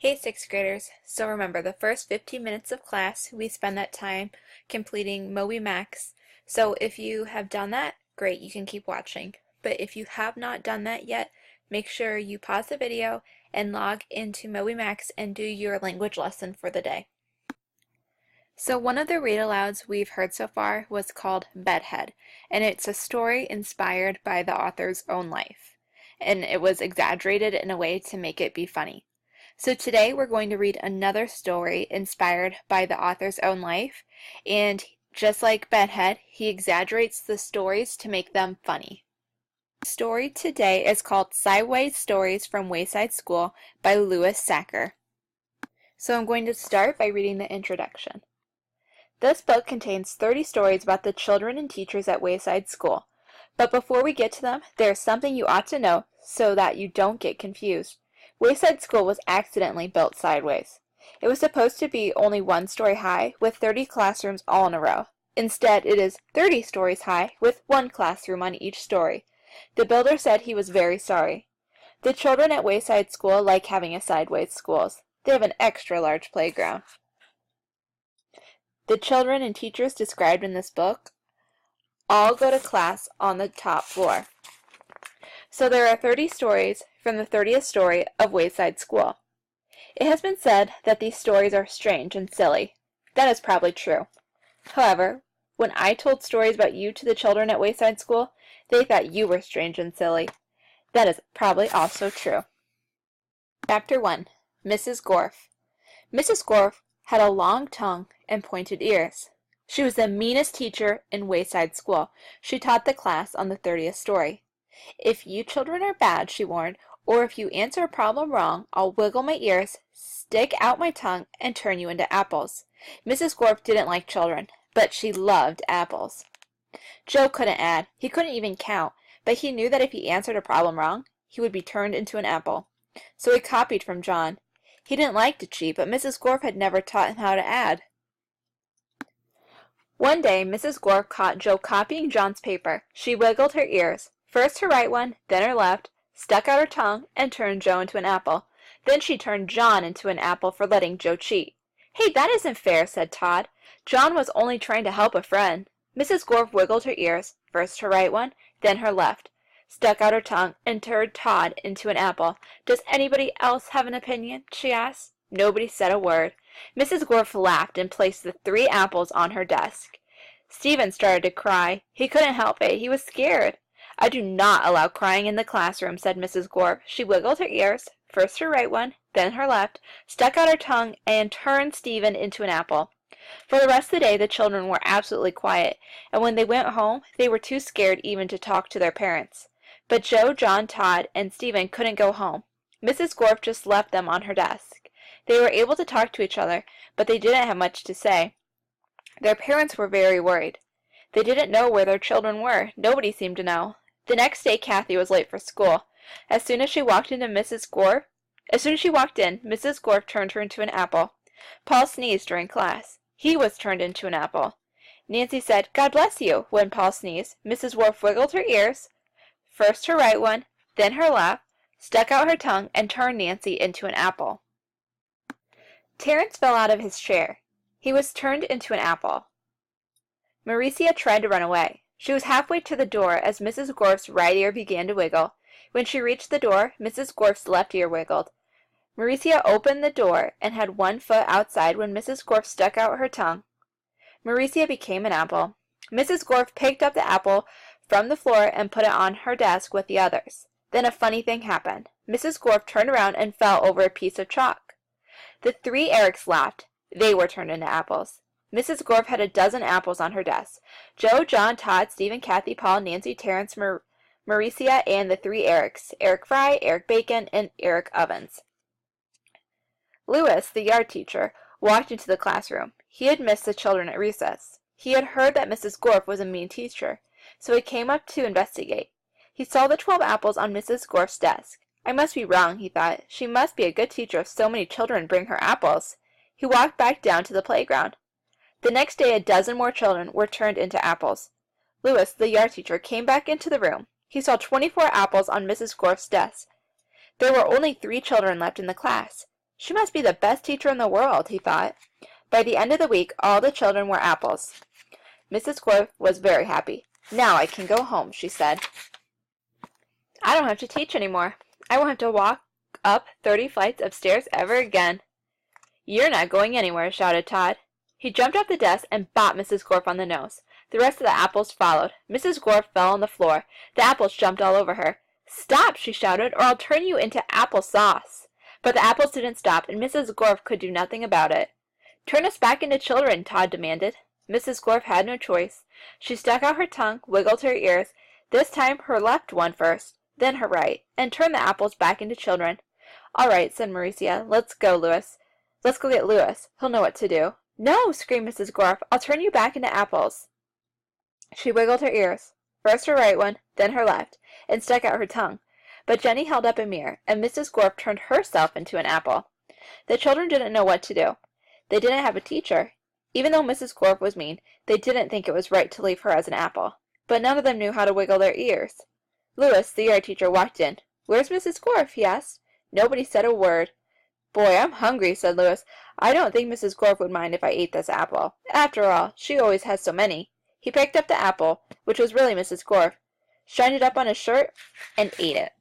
Hey, sixth graders. So remember, the first 15 minutes of class, we spend that time completing Moby Max. So if you have done that, great, you can keep watching. But if you have not done that yet, make sure you pause the video and log into Moby Max and do your language lesson for the day. So one of the read-alouds we've heard so far was called Bedhead, and it's a story inspired by the author's own life. And it was exaggerated in a way to make it be funny. So today we're going to read another story inspired by the author's own life, and just like Bedhead, he exaggerates the stories to make them funny. The story today is called Sideways Stories from Wayside School by Louis Sacker. So I'm going to start by reading the introduction. This book contains 30 stories about the children and teachers at Wayside School. But before we get to them, there is something you ought to know so that you don't get confused. Wayside School was accidentally built sideways. It was supposed to be only 1 story high, with 30 classrooms all in a row. Instead, it is 30 stories high, with 1 classroom on each story. The builder said he was very sorry. The children at Wayside School like having a sideways schools. They have an extra large playground. The children and teachers described in this book all go to class on the top floor. So there are 30 stories from the 30th story of Wayside School. It has been said that these stories are strange and silly. That is probably true. However, when I told stories about you to the children at Wayside School, they thought you were strange and silly. That is probably also true. Chapter 1. Mrs. Gorf. Mrs. Gorf had a long tongue and pointed ears. She was the meanest teacher in Wayside School. She taught the class on the 30th story. If you children are bad, she warned, or if you answer a problem wrong, I'll wiggle my ears, stick out my tongue, and turn you into apples. Mrs. Gorf didn't like children, but she loved apples. Joe couldn't add. He couldn't even count, but he knew that if he answered a problem wrong, he would be turned into an apple. So he copied from John. He didn't like to cheat, but Mrs. Gorf had never taught him how to add. One day, Mrs. Gorf caught Joe copying John's paper. She wiggled her ears, first her right one, then her left, stuck out her tongue, and turned Joe into an apple. Then she turned John into an apple for letting Joe cheat. "Hey, that isn't fair," said Todd. "John was only trying to help a friend." Mrs. Gorf wiggled her ears, first her right one, then her left, stuck out her tongue, and turned Todd into an apple. "Does anybody else have an opinion?" she asked. Nobody said a word. Mrs. Gorf laughed and placed the 3 apples on her desk. Stephen started to cry. He couldn't help it. He was scared. "I do not allow crying in the classroom," said Mrs. Gorf. She wiggled her ears, first her right one, then her left, stuck out her tongue, and turned Stephen into an apple. For the rest of the day, the children were absolutely quiet, and when they went home, they were too scared even to talk to their parents. But Joe, John, Todd, and Stephen couldn't go home. Mrs. Gorf just left them on her desk. They were able to talk to each other, but they didn't have much to say. Their parents were very worried. They didn't know where their children were. Nobody seemed to know. The next day, Kathy was late for school. As soon as she walked in, Mrs. Gorf turned her into an apple. Paul sneezed during class. He was turned into an apple. Nancy said, "God bless you," when Paul sneezed. Mrs. Gorf wiggled her ears, first her right one, then her left, stuck out her tongue, and turned Nancy into an apple. Terence fell out of his chair. He was turned into an apple. Mauricia tried to run away. She was halfway to the door as Mrs. Gorf's right ear began to wiggle. When she reached the door, Mrs. Gorf's left ear wiggled. Mauricia opened the door and had 1 foot outside when Mrs. Gorf stuck out her tongue. Mauricia became an apple. Mrs. Gorf picked up the apple from the floor and put it on her desk with the others. Then a funny thing happened. Mrs. Gorf turned around and fell over a piece of chalk. The 3 Erics laughed. They were turned into apples. Mrs. Gorf had a dozen apples on her desk. Joe, John, Todd, Stephen, Kathy, Paul, Nancy, Terence, Mauricia, and the 3 Erics, Eric Fry, Eric Bacon, and Eric Ovens. Louis, the yard teacher, walked into the classroom. He had missed the children at recess. He had heard that Mrs. Gorf was a mean teacher, so he came up to investigate. He saw the 12 apples on Mrs. Gorf's desk. "I must be wrong," he thought. "She must be a good teacher if so many children bring her apples." He walked back down to the playground. The next day a dozen more children were turned into apples. Louis, the yard teacher, came back into the room. He saw 24 apples on Mrs. Gorf's desk. There were only 3 children left in the class. She must be the best teacher in the world, he thought. By the end of the week, all the children were apples. Mrs. Gorf was very happy. Now I can go home, she said. I don't have to teach anymore. I won't have to walk up 30 flights of stairs ever again. You're not going anywhere, shouted Todd. He jumped off the desk and bopped Mrs. Gorf on the nose. The rest of the apples followed. Mrs. Gorf fell on the floor. The apples jumped all over her. Stop, she shouted, or I'll turn you into apple sauce. But the apples didn't stop, and Mrs. Gorf could do nothing about it. Turn us back into children, Todd demanded. Mrs. Gorf had no choice. She stuck out her tongue, wiggled her ears, this time her left one first, then her right, and turned the apples back into children. All right, said Mauricia. Let's go, Louis. Let's go get Louis. He'll know what to do. No, screamed Mrs. Gorf. I'll turn you back into apples. She wiggled her ears, first her right one, then her left, and stuck out her tongue. But Jenny held up a mirror, and Mrs. Gorf turned herself into an apple. The children didn't know what to do. They didn't have a teacher. Even though Mrs. Gorf was mean, they didn't think it was right to leave her as an apple. But none of them knew how to wiggle their ears. Louis, the yard teacher, walked in. Where's Mrs. Gorf? He asked. Nobody said a word. Boy, I'm hungry, said Louis. I don't think Mrs. Gorf would mind if I ate this apple. After all, she always has so many. He picked up the apple, which was really Mrs. Gorf, shined it up on his shirt, and ate it.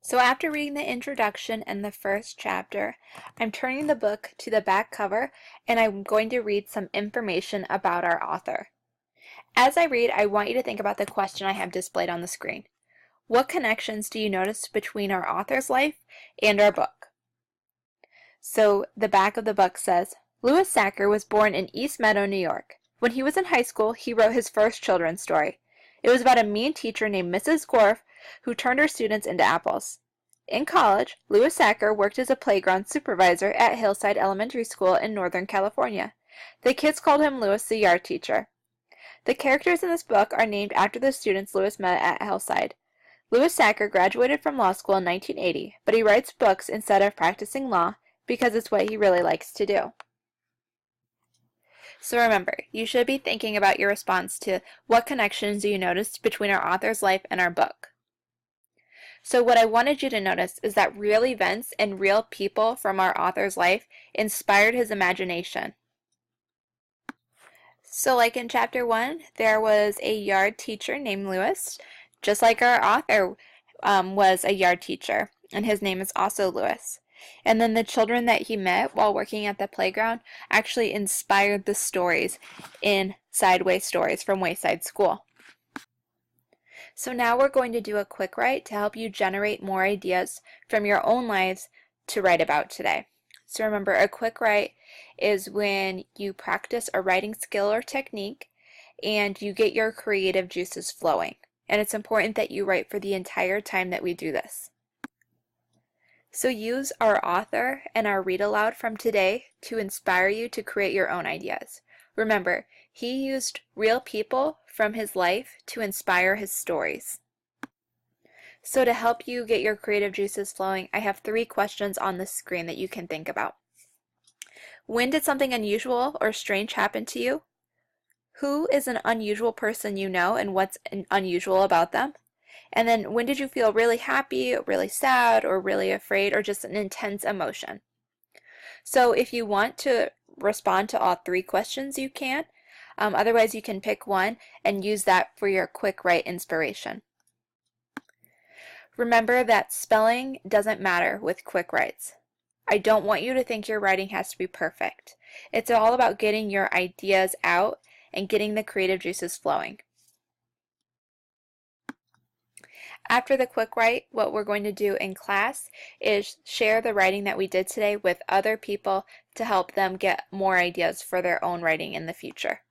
So after reading the introduction and the first chapter, I'm turning the book to the back cover, and I'm going to read some information about our author. As I read, I want you to think about the question I have displayed on the screen. What connections do you notice between our author's life and our book? So the back of the book says, Louis Sachar was born in East Meadow, New York. When he was in high school, he wrote his first children's story. It was about a mean teacher named Mrs. Gorf who turned her students into apples. In college, Louis Sachar worked as a playground supervisor at Hillside Elementary School in Northern California. The kids called him Louis the yard teacher. The characters in this book are named after the students Louis met at Hillside. Louis Sachar graduated from law school in 1980, but he writes books instead of practicing law because it's what he really likes to do. So remember, you should be thinking about your response to what connections do you notice between our author's life and our book. So what I wanted you to notice is that real events and real people from our author's life inspired his imagination. So like in chapter 1, there was a yard teacher named Louis, just like our author was a yard teacher, and his name is also Louis. And then the children that he met while working at the playground actually inspired the stories in Sideways Stories from Wayside School. So now we're going to do a quick write to help you generate more ideas from your own lives to write about today. So remember, a quick write is when you practice a writing skill or technique and you get your creative juices flowing. And it's important that you write for the entire time that we do this. So use our author and our read aloud from today to inspire you to create your own ideas. Remember, he used real people from his life to inspire his stories. So to help you get your creative juices flowing, I have 3 questions on the screen that you can think about. When did something unusual or strange happen to you? Who is an unusual person you know and what's unusual about them? And then when did you feel really happy, really sad, or really afraid, or just an intense emotion? So if you want to respond to all 3 questions, you can. Otherwise, you can pick one and use that for your quick write inspiration. Remember that spelling doesn't matter with quick writes. I don't want you to think your writing has to be perfect. It's all about getting your ideas out and getting the creative juices flowing. After the quick write, what we're going to do in class is share the writing that we did today with other people to help them get more ideas for their own writing in the future.